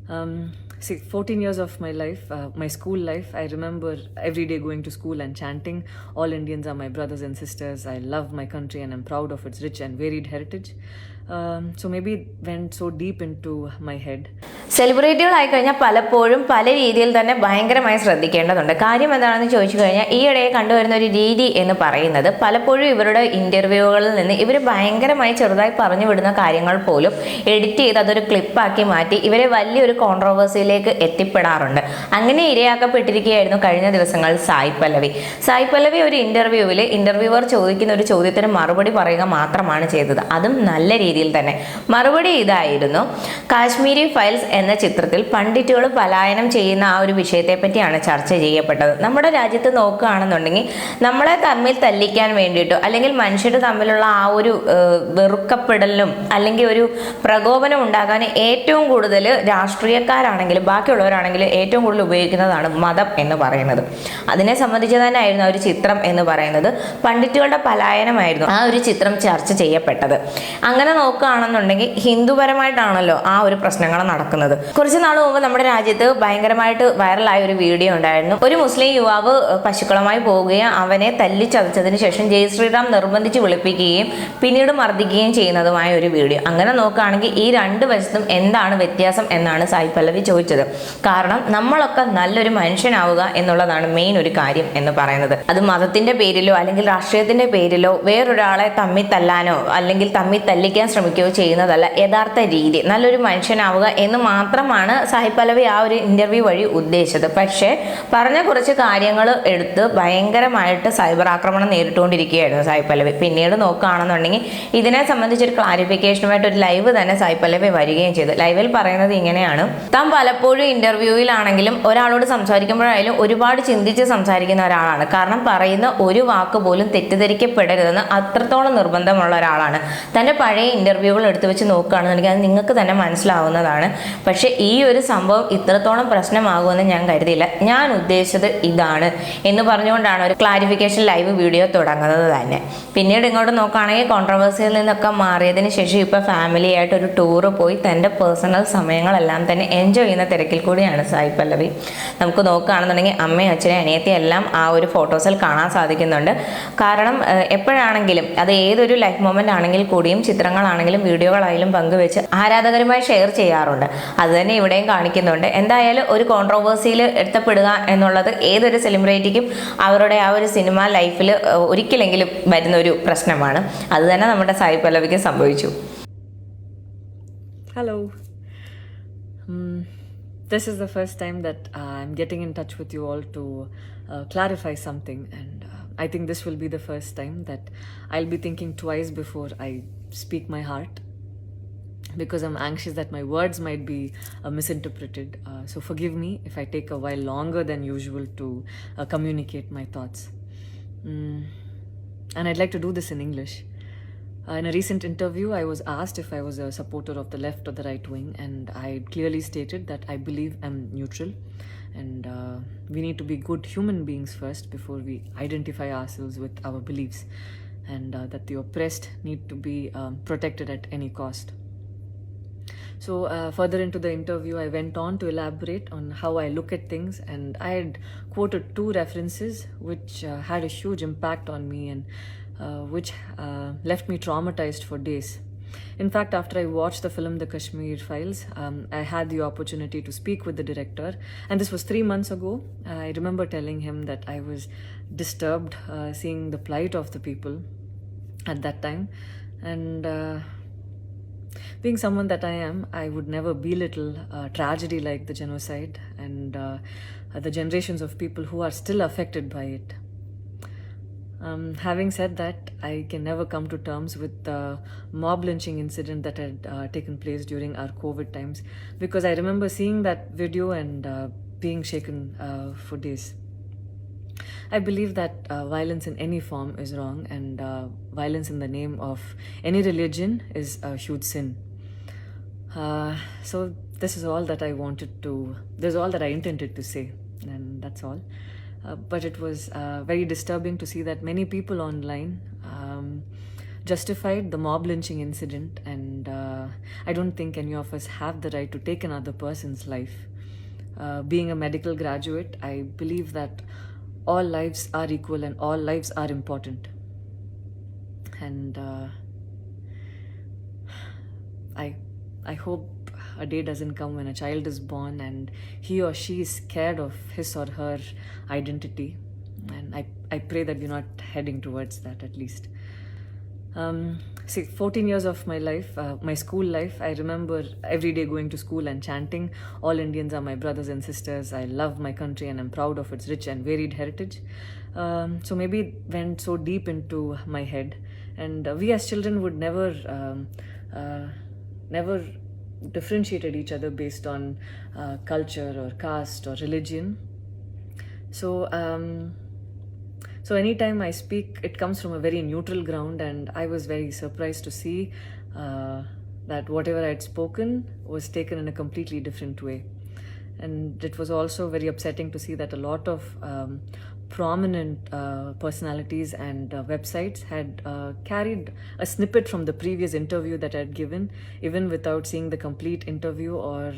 14 years of my life, my school life, I remember every day going to school and chanting, all Indians are my brothers and sisters, I love my country and I'm proud of its rich and varied heritage. So maybe it went so deep into my head. സെലിബ്രിറ്റികളായി കഴിഞ്ഞാൽ പലപ്പോഴും പല രീതിയിൽ തന്നെ ഭയങ്കരമായി ശ്രദ്ധിക്കേണ്ടതുണ്ട്. കാര്യം എന്താണെന്ന് ചോദിച്ചു കഴിഞ്ഞാൽ ഈയിടെ കണ്ടുവരുന്ന ഒരു രീതി എന്ന് പറയുന്നത് പലപ്പോഴും ഇവരുടെ ഇൻ്റർവ്യൂകളിൽ നിന്ന് ഇവർ ഭയങ്കരമായി ചെറുതായി പറഞ്ഞു വിടുന്ന കാര്യങ്ങൾ പോലും എഡിറ്റ് ചെയ്ത് അതൊരു ക്ലിപ്പാക്കി മാറ്റി ഇവരെ വലിയൊരു കോൺട്രോവേഴ്സിയിലേക്ക് എത്തിപ്പെടാറുണ്ട്. അങ്ങനെ ഇരയാക്കപ്പെട്ടിരിക്കുകയായിരുന്നു കഴിഞ്ഞ ദിവസങ്ങളിൽ സായി പല്ലവി ഒരു ഇൻ്റർവ്യൂവിൽ ഇൻ്റർവ്യൂവർ ചോദിക്കുന്ന ഒരു ചോദ്യത്തിന് മറുപടി പറയുക മാത്രമാണ് ചെയ്തത്. അതും നല്ല രീതിയിൽ തന്നെ. മറുപടി ഇതായിരുന്നു: കാശ്മീരി ഫയൽസ് എന്ന ചിത്രത്തിൽ പണ്ഡിറ്റുകൾ പലായനം ചെയ്യുന്ന ആ ഒരു വിഷയത്തെ പറ്റിയാണ് ചർച്ച ചെയ്യപ്പെട്ടത്. നമ്മുടെ രാജ്യത്ത് നോക്കുകയാണെന്നുണ്ടെങ്കിൽ നമ്മളെ തമ്മിൽ തല്ലിക്കാൻ വേണ്ടിയിട്ടോ അല്ലെങ്കിൽ മനുഷ്യർ തമ്മിലുള്ള ആ ഒരു വെറുക്കപ്പെടലും അല്ലെങ്കിൽ ഒരു പ്രകോപനം ഉണ്ടാകാൻ ഏറ്റവും കൂടുതൽ രാഷ്ട്രീയക്കാരാണെങ്കിലും ബാക്കിയുള്ളവരാണെങ്കിലും ഏറ്റവും കൂടുതൽ ഉപയോഗിക്കുന്നതാണ് മതം എന്ന് പറയുന്നത്. അതിനെ സംബന്ധിച്ച് തന്നെ ആയിരുന്നു ആ ഒരു ചിത്രം എന്ന് പറയുന്നത്. പണ്ഡിറ്റുകളുടെ പലായനമായിരുന്നു ആ ഒരു ചിത്രം ചർച്ച ചെയ്യപ്പെട്ടത്. അങ്ങനെ നോക്കുകയാണെന്നുണ്ടെങ്കിൽ ഹിന്ദുപരമായിട്ടാണല്ലോ ആ ഒരു പ്രശ്നങ്ങൾ നടക്കുന്നത്. കുറച്ച് നാൾ മുമ്പ് നമ്മുടെ രാജ്യത്ത് ഭയങ്കരമായിട്ട് വൈറലായ ഒരു വീഡിയോ ഉണ്ടായിരുന്നു. ഒരു മുസ്ലിം യുവാവ് പശുക്കളുമായി പോവുകയും അവനെ തല്ലിച്ചതച്ചതിന് ശേഷം ജയ് ശ്രീറാം നിർബന്ധിച്ച് വിളിപ്പിക്കുകയും പിന്നീട് മർദ്ദിക്കുകയും ചെയ്യുന്നതുമായ ഒരു വീഡിയോ. അങ്ങനെ നോക്കുകയാണെങ്കിൽ ഈ രണ്ട് വശത്തും എന്താണ് വ്യത്യാസം എന്നാണ് സായി പല്ലവി ചോദിച്ചത്. കാരണം നമ്മളൊക്കെ നല്ലൊരു മനുഷ്യനാവുക എന്നുള്ളതാണ് മെയിൻ ഒരു കാര്യം എന്ന് പറയുന്നത്. അത് മതത്തിന്റെ പേരിലോ അല്ലെങ്കിൽ രാഷ്ട്രീയത്തിന്റെ പേരിലോ വേറൊരാളെ തമ്മിൽ തല്ലാനോ അല്ലെങ്കിൽ തമ്മിൽ തല്ലിക്കാൻ ശ്രമിക്കുകയോ ചെയ്യുന്നതല്ല യഥാർത്ഥ രീതി. നല്ലൊരു മനുഷ്യനാവുക എന്ന് മാത്രമാണ് സായി പല്ലവി ആ ഒരു ഇന്റർവ്യൂ വഴി ഉദ്ദേശിച്ചത്. പക്ഷേ പറഞ്ഞ കുറച്ച് കാര്യങ്ങൾ എടുത്ത് ഭയങ്കരമായിട്ട് സൈബർ ആക്രമണം നേരിട്ടുകൊണ്ടിരിക്കുകയായിരുന്നു സായി പല്ലവി. പിന്നീട് നോക്കുകയാണെന്നുണ്ടെങ്കിൽ ഇതിനെ സംബന്ധിച്ചൊരു ക്ലാരിഫിക്കേഷനുമായിട്ട് ഒരു ലൈവ് തന്നെ സായി പല്ലവി വരികയും ചെയ്തു. ലൈവിൽ പറയുന്നത് ഇങ്ങനെയാണ്: താൻ പലപ്പോഴും ഇന്റർവ്യൂവിലാണെങ്കിലും ഒരാളോട് സംസാരിക്കുമ്പോഴായാലും ഒരുപാട് ചിന്തിച്ച് സംസാരിക്കുന്ന ഒരാളാണ്. കാരണം പറയുന്ന ഒരു വാക്ക് പോലും തെറ്റിദ്ധരിക്കപ്പെടരുതെന്ന് അത്രത്തോളം നിർബന്ധമുള്ള ഒരാളാണ്. തൻ്റെ പഴയ ഇന്റർവ്യൂകൾ എടുത്തു വെച്ച് നോക്കുകയാണെന്നുണ്ടെങ്കിൽ അത് നിങ്ങൾക്ക് തന്നെ മനസ്സിലാവുന്നതാണ്. പക്ഷെ ഈ ഒരു സംഭവം ഇത്രത്തോളം പ്രശ്നമാകുമെന്ന് ഞാൻ കരുതിയില്ല. ഞാൻ ഉദ്ദേശിച്ചത് ഇതാണ് എന്ന് പറഞ്ഞുകൊണ്ടാണ് ഒരു ക്ലാരിഫിക്കേഷൻ ലൈവ് വീഡിയോ തുടങ്ങുന്നത് തന്നെ. പിന്നീട് ഇങ്ങോട്ട് നോക്കുകയാണെങ്കിൽ കോൺട്രവേഴ്സിയിൽ നിന്നൊക്കെ മാറിയതിന് ശേഷം ഇപ്പോൾ ഫാമിലി ആയിട്ട് ഒരു ടൂറ് പോയി തൻ്റെ പേഴ്സണൽ സമയങ്ങളെല്ലാം തന്നെ എൻജോയ് ചെയ്യുന്ന തിരക്കിൽ കൂടിയാണ് സായി പല്ലവി. നമുക്ക് നോക്കുകയാണെന്നുണ്ടെങ്കിൽ അമ്മയും അച്ഛനെയും അനിയത്തിയും എല്ലാം ആ ഒരു ഫോട്ടോസിൽ കാണാൻ സാധിക്കുന്നുണ്ട്. കാരണം എപ്പോഴാണെങ്കിലും അത് ഏതൊരു ലൈഫ് മൊമെൻ്റ് ആണെങ്കിൽ കൂടിയും ചിത്രങ്ങളാണെങ്കിലും വീഡിയോകളായാലും പങ്കുവെച്ച് ആരാധകരുമായി ഷെയർ ചെയ്യാറുണ്ട്. അത് തന്നെ ഇവിടെയും കാണിക്കുന്നുണ്ട്. എന്തായാലും ഒരു കോൺട്രോവേഴ്സിയിൽ എത്തപ്പെടുക എന്നുള്ളത് ഏതൊരു സെലിബ്രിറ്റിക്കും അവരുടെ ആ ഒരു സിനിമ ലൈഫിൽ ഒരിക്കലെങ്കിലും വരുന്ന ഒരു പ്രശ്നമാണ്. അത് തന്നെ നമ്മുടെ സായി പല്ലവിക്ക് സംഭവിച്ചു. Hello. This is the first time that I'm getting in touch with you all to clarify something, and I think this will be the first time that I'll be thinking twice before I speak my heart, because I'm anxious that my words might be misinterpreted. So forgive me if I take a while longer than usual to communicate my thoughts. And I'd like to do this in English. In a recent interview, I was asked if I was a supporter of the left or the right wing, and I clearly stated that I believe I'm neutral, and we need to be good human beings first before we identify ourselves with our beliefs, and that the oppressed need to be protected at any cost. So further into the interview, I went on to elaborate on how I look at things, and I had quoted two references which had a huge impact on me and which left me traumatized for days. In fact, after I watched the film The Kashmir Files, I had the opportunity to speak with the director, and this was 3 months ago. I remember telling him that I was disturbed seeing the plight of the people at that time, and being someone that I am, I would never belittle tragedy like the genocide and the generations of people who are still affected by it. Having said that, I can never come to terms with the mob lynching incident that had taken place during our COVID times, because I remember seeing that video and being shaken for days. I believe that violence in any form is wrong, and violence in the name of any religion is a huge sin. So this is all that I wanted to, this is all that I intended to say, and that's all. But it was very disturbing to see that many people online justified the mob lynching incident, and I don't think any of us have the right to take another person's life. Being a medical graduate, I believe that all lives are equal and all lives are important. And I hope a day doesn't come when a child is born and he or she is scared of his or her identity. And I pray that we're not heading towards that, at least. 14 years of my life, my school life, I remember every day going to school and chanting, "All Indians are my brothers and sisters. I love my country and I'm proud of its rich and varied heritage." So maybe it went so deep into my head. And we as children would never differentiated each other based on culture or caste or religion. So anytime I speak, it comes from a very neutral ground, and I was very surprised to see that whatever I had spoken was taken in a completely different way. And it was also very upsetting to see that a lot of prominent personalities and websites had carried a snippet from the previous interview that I had given, even without seeing the complete interview or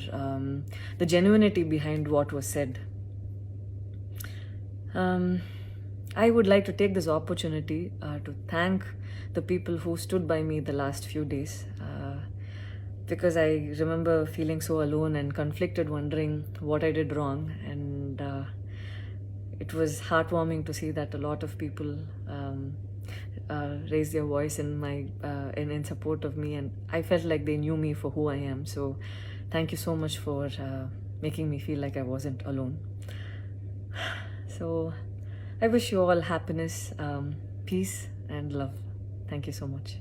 the genuinity behind what was said. I would like to take this opportunity to thank the people who stood by me the last few days, because I remember feeling so alone and conflicted, wondering what I did wrong. And it was heartwarming to see that a lot of people raised their voice in support of me, and I felt like they knew me for who I am. So thank you so much for making me feel like I wasn't alone. So I wish you all happiness, peace, and love. Thank you so much.